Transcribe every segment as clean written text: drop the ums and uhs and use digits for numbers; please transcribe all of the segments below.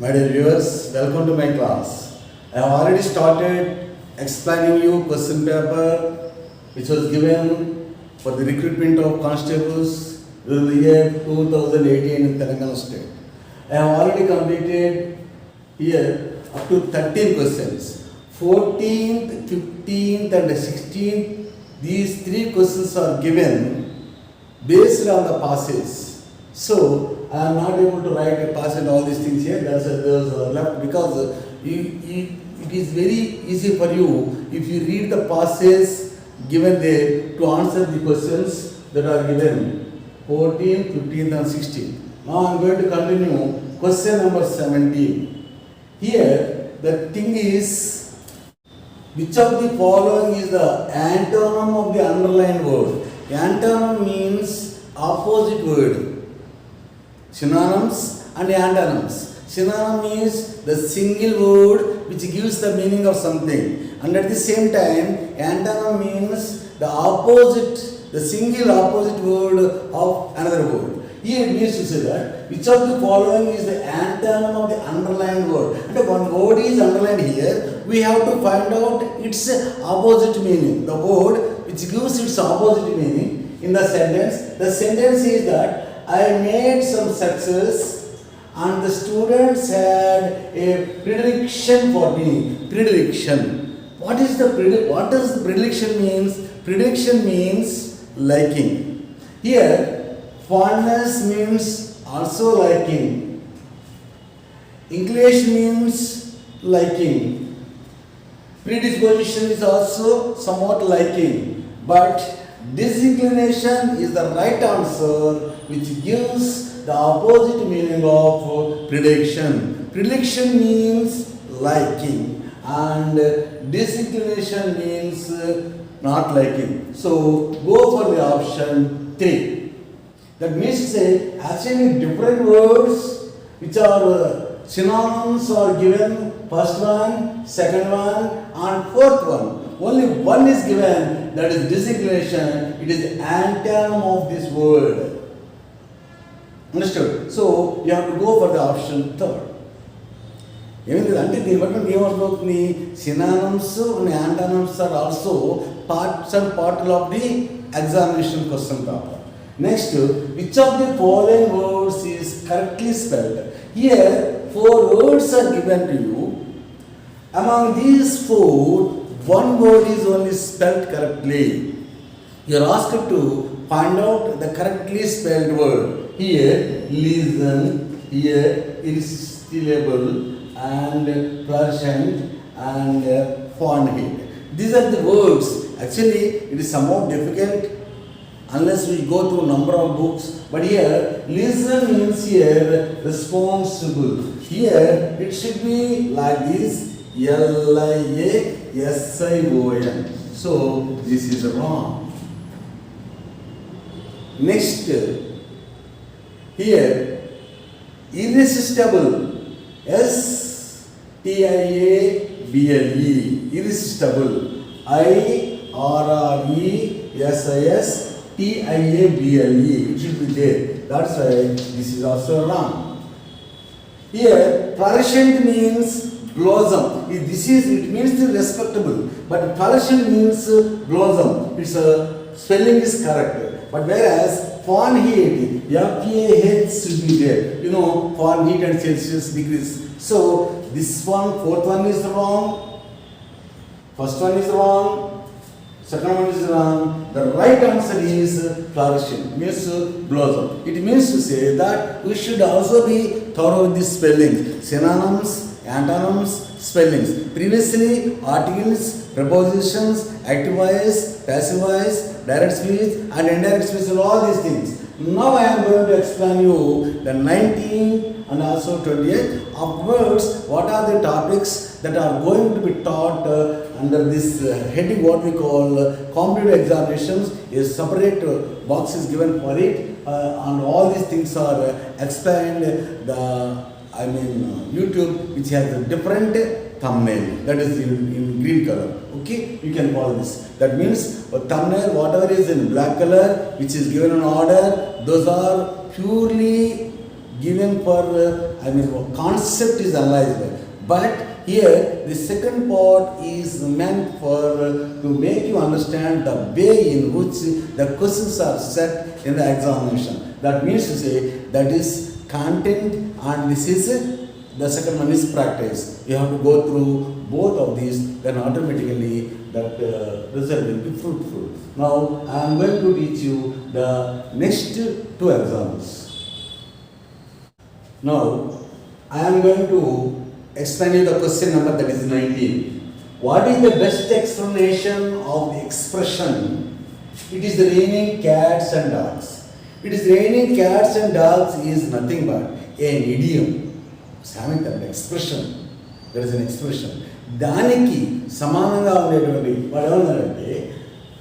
My dear viewers, welcome to my class. I have already started explaining you question paper which was given for the recruitment of constables during the year 2018 in Telangana state. I have already completed here up to 13 questions. 14th, 15th and 16th, these three questions are given based on the passes. So I am not able to write a passage all these things here. There's left because it is very easy for you if you read the passages given there to answer the questions that are given 14th, 15th and 16th. Now I am going to continue question number 17. Here the thing is, which of the following is the antonym of the underlined word? Antonym means opposite word. Synonyms and antonyms. Synonym is the single word which gives the meaning of something, and at the same time antonym means the opposite, the single opposite word of another word. Here it means to say that which of the following is the antonym of the underlined word. And one word is underlined here, we have to find out its opposite meaning. The word which gives its opposite meaning in the sentence. The sentence is that I made some success and the students had a predilection for me. Predilection. What does the predilection means? Predilection means liking. Here, fondness means also liking. Inclination means liking. Predisposition is also somewhat liking. But disinclination is the right answer, which gives the opposite meaning of predilection. Predilection means liking and disinclination means not liking. So go for the option 3. That means to say actually different words which are synonyms are given, first one, second one and fourth one. Only one is given, that is disinclination. It is antonym of this word. Understood? So you have to go for the option 3rd. Synonyms and antonyms are also parts and parcel of the examination question paper. Next, which of the following words is correctly spelled? Here, 4 words are given to you. Among these 4, one word is only spelled correctly. You are asked to find out the correctly spelled word. Here, listen, here, irresistible, and pleasant, and fond. These are the words. Actually, it is somewhat difficult unless we go through a number of books. But here, listen means here responsible. Here, it should be like this. Liasion. So this is wrong. Next, here irresistible. Stiable. Irresistible. Irresistible. It should be there. That's why this is also wrong. Here, flourishing means blossom. It means respectable, but flourishing means blossom. Its spelling is correct. But whereas Fahrenheit, F-A-H should be there. You know, Fahrenheit and Celsius degrees. So this one, 4th one is wrong. First one is wrong. Second one is wrong. The right answer is flourishing, means blossom. It means to say that we should also be thorough with the spelling. Synonyms, antonyms, spellings. Previously, articles, prepositions, active voice, passive voice, direct speech and indirect speech and all these things. Now I am going to explain you the 19th and also 28th. Afterwards, what are the topics that are going to be taught under this heading, what we call competitive examinations. A separate box is given for it and all these things are explained. YouTube, which has a different thumbnail, that is in green color. Okay, you can follow this. That means a thumbnail, whatever is in black color, which is given in order, those are purely given for concept is analyzed. But here the second part is meant for to make you understand the way in which the questions are set in the examination. That means to say that is content and this is the second one is practice. You have to go through both of these, then automatically that result will be fruitful. Now I am going to teach you the next two examples. Now I am going to explain you the question number that is 19. What is the best explanation of the expression it is raining cats and dogs? It is raining cats and dogs is nothing but an idiom. సామెత expression, that is an expression. దానికి సమానంగా ఉండేటువంటి వాడు ఏమన్నారంటే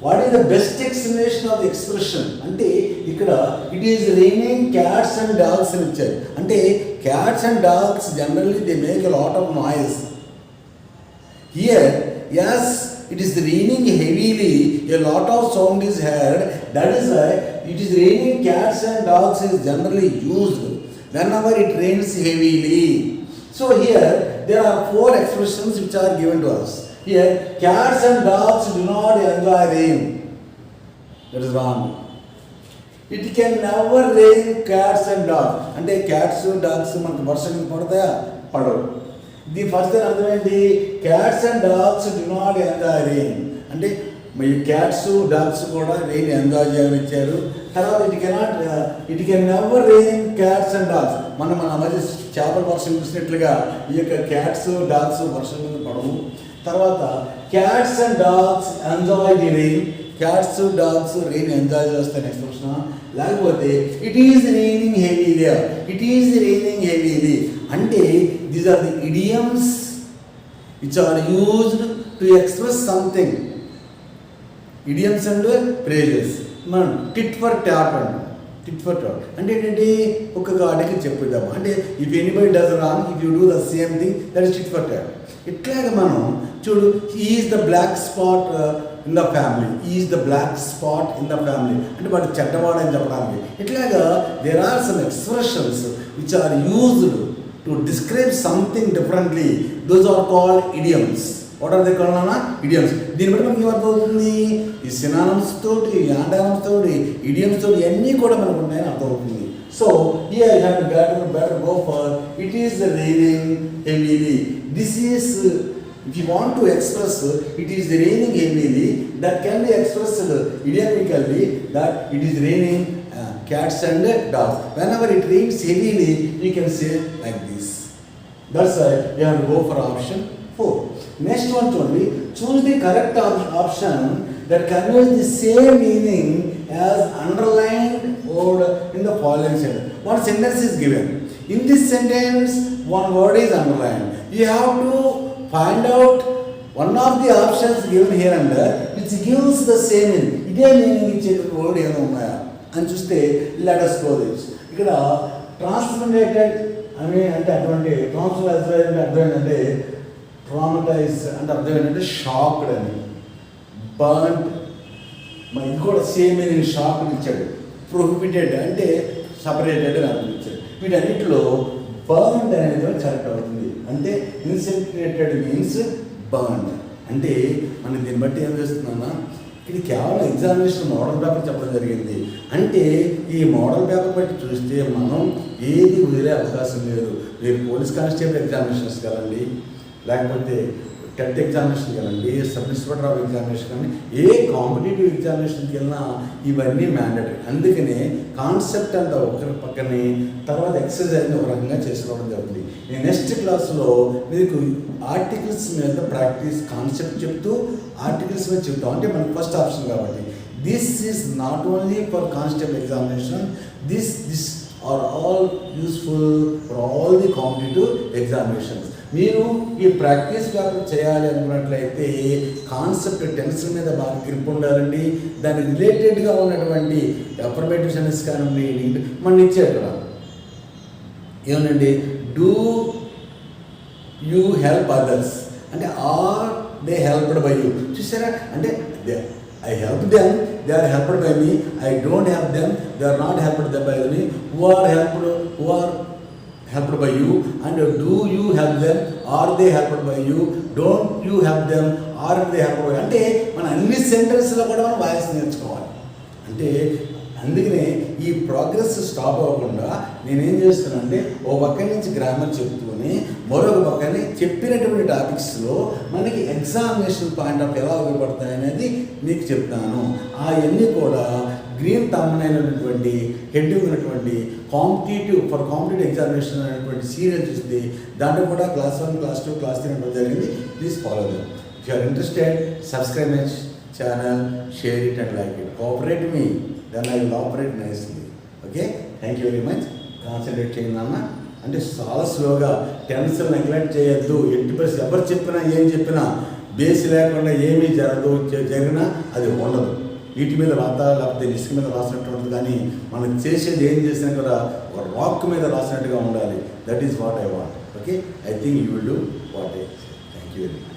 what is the best explanation of the expression అంటే ఇక్కడ it is raining cats and dogs అని ఇచ్చారు. అంటే cats and dogs generally they make a lot of noise. Here yes it is raining heavily, a lot of sound is heard, that is why it is raining cats and dogs is generally used whenever it rains heavily. So here there are four expressions which are given to us. Here cats and dogs do not enjoy rain. That is wrong. It can never rain cats and dogs. అంటే cats dogs మనకు వర్షం పడతాయా? పడవు. The first అర్థం ఏంటి? Cats and dogs do not enjoy rain అంటే మీ cats dogs కూడా rain enjoy చేయనిచ్చారు. తర్వాత it can never rain cats and dogs. మన మధ్య చేపల వర్షం చూసినట్లుగా ఈ యొక్క క్యాట్స్ డాగ్స్ వర్షం మీద పడవు. తర్వాత cats and dogs enjoy the rain, cats dogs rain enjoy చేస్తాను ఎక్స్ప్రెషన్. లేకపోతే it is raining heavily, it is raining heavily అంటే these are the idioms which are used to express something. Idioms and phrases. మనం tit for tat అంట. Tit for tat అంటే ఏంటంటే ఒక గాడికి చెప్పేద్దాం అంటే if anybody does wrong if you do the same thing that is tit for tat. ఇట్లాగా మనం చూడు he is the black spot in the family, is the black spot in the family అంటే వాడు చెడ్డవాడు అని చెప్పడానికి. ఇట్లాగా there are some expressions which are used to describe something differently. Those are called idioms. What are they called అన్నా? Idioms. దీన్ని బట్టి మనకి ఏమర్థమవుతుంది? ఈ సినానమ్స్ తోటి, యాంటానమ్స్ తోటి, ఇడియమ్స్ తోటి ఇవన్నీ కూడా మనకు ఉన్నాయని అర్థమవుతుంది. So here you have to better go for it is raining heavily. This is if you want to express it is raining heavily, that can be expressed idiomically that it is raining cats and dogs. Whenever it rains heavily, you can say like this. That's why you have to go for option 4. Next one only, choose the correct option that conveys the same meaning as underlined word in the following sentence. One sentence is given. In this sentence, one word is underlined. You have to find out one of the options given here and there which gives the same meaning. ఇదే meaning ఇచ్చే word ఏమైనా ఉన్నాయా అని చూస్తే let us go this. ఇక్కడ ట్రాన్స్ఫర్మేటెడ్ అని అంటే అటువంటి ట్రాన్స్ఫర్మేషన్ అంటే అర్థం ఏంటంటే ట్రామటైజ్ అంటే అర్థం ఏంటంటే షాక్డ్ అని, బర్న్డ్ ఇది కూడా సేమ్ మీనింగ్ షాక్డ్ ఇచ్చాడు. ప్రొహిబిటెడ్ అంటే సపరేటెడ్ అని అర్థం ఇచ్చాడు. వీటన్నిటిలో బర్న్డ్ అనేది కరెక్ట్ అవుతుంది. అంటే ఇన్సెంటినేటెడ్ మీన్స్ బర్న్డ్ అంటే మనం దీన్ని బట్టి ఏం చేస్తున్నానా ఇది కేవలం ఎగ్జామినేషన్ మోడల్ పేపర్ చెప్పడం జరిగింది. అంటే ఈ మోడల్ పేపర్ బట్టి చూస్తే మనం ఏది వదిలే అవకాశం లేదు. మీరు పోలీస్ కానిస్టేబుల్ ఎగ్జామినేషన్స్ కదండి, లేకపోతే టెట్ ఎగ్జామినేషన్ వెళ్ళండి, సబ్ ఇన్స్పెక్టర్ ఆఫ్ ఎగ్జామినేషన్ కానీ ఏ కాంపిటేటివ్ ఎగ్జామినేషన్కి వెళ్ళినా ఇవన్నీ మ్యాండేటరీ. అందుకనే కాన్సెప్ట్ అంతా ఒకరి పక్కనే తర్వాత ఎక్సర్సైజ్ని ఒక రకంగా చేసుకోవడం జరుగుతుంది. నేను నెక్స్ట్ క్లాస్లో మీకు ఆర్టికల్స్ మీద ప్రాక్టీస్ కాన్సెప్ట్ చెప్తూ ఆర్టికల్స్ మీద చెప్తాం. అంటే మనకి ఫస్ట్ ఆప్షన్ కాబట్టి this is not only for constable examination, this are all useful for all the competitive examinations. మీరు ఈ ప్రాక్టీస్ పేపర్ చేయాలి అనుకున్నట్లయితే కాన్సెప్ట్ టెన్షన్ మీద బాగా గ్రిప్ ఉండాలండి. దానికి రిలేటెడ్గా ఉన్నటువంటి అఫర్మేటివ్ సెంటెన్స్ కానీ మనం ఇచ్చారు కదా ఏమనండి, డూ యూ హెల్ప్ అదర్స్ అంటే are they helped by you. చూసారా అంటే I help them, they are helped by me. I don't help them, they are not helped by me. Who are helped by you, and do you help them? Are they helped by you? Don't you help them? Aren't they helped by you? అంటే మన అన్ని సెంటెన్స్లో కూడా మనం voice నేర్చుకోవాలి. అంటే అందుకనే ఈ progress stop అవ్వకుండా నేనేం చేస్తున్నానంటే ఓ పక్క నుంచి గ్రామర్ చెప్తూనే మరొక పక్కనే చెప్పినటువంటి టాపిక్స్లో మనకి ఎగ్జామినేషన్ పాయింట్ ఆఫ్ ఎలా ఉపయోగపడతాయి అనేది మీకు చెప్తాను. అవన్నీ కూడా గ్రీన్ థంబ్ అయినటువంటి హెడ్డింగ్ ఉన్నటువంటి కాంపిటేటివ్ ఎగ్జామినేషన్ అనేటువంటి సీరియల్ చూస్తే దాంట్లో కూడా క్లాస్ 1, క్లాస్ 2, క్లాస్ 3 ఉండడం జరిగింది. Please follow them. If you are interested, subscribe my channel, share it and like it. Cooperate me, then I will operate nicely. Okay, thank you very much. Concentrate చేయండి అన్న. అంటే చాలా స్లోగా tense neglect చేయొద్దు. 80% ఎవరు చెప్పినా ఏం చెప్పినా బేస్ లేకుండా ఏమీ జరిగినా అది ఉండదు. వీటి మీద రాత లేకపోతే ఇసుక మీద రాసినట్టు ఉంటుంది, కానీ మనం చేసేది ఏం చేసినా కూడా ఒక రాక్ మీద రాసినట్టుగా ఉండాలి. That is what I want. Okay, I think you will do what I. Thank you very much.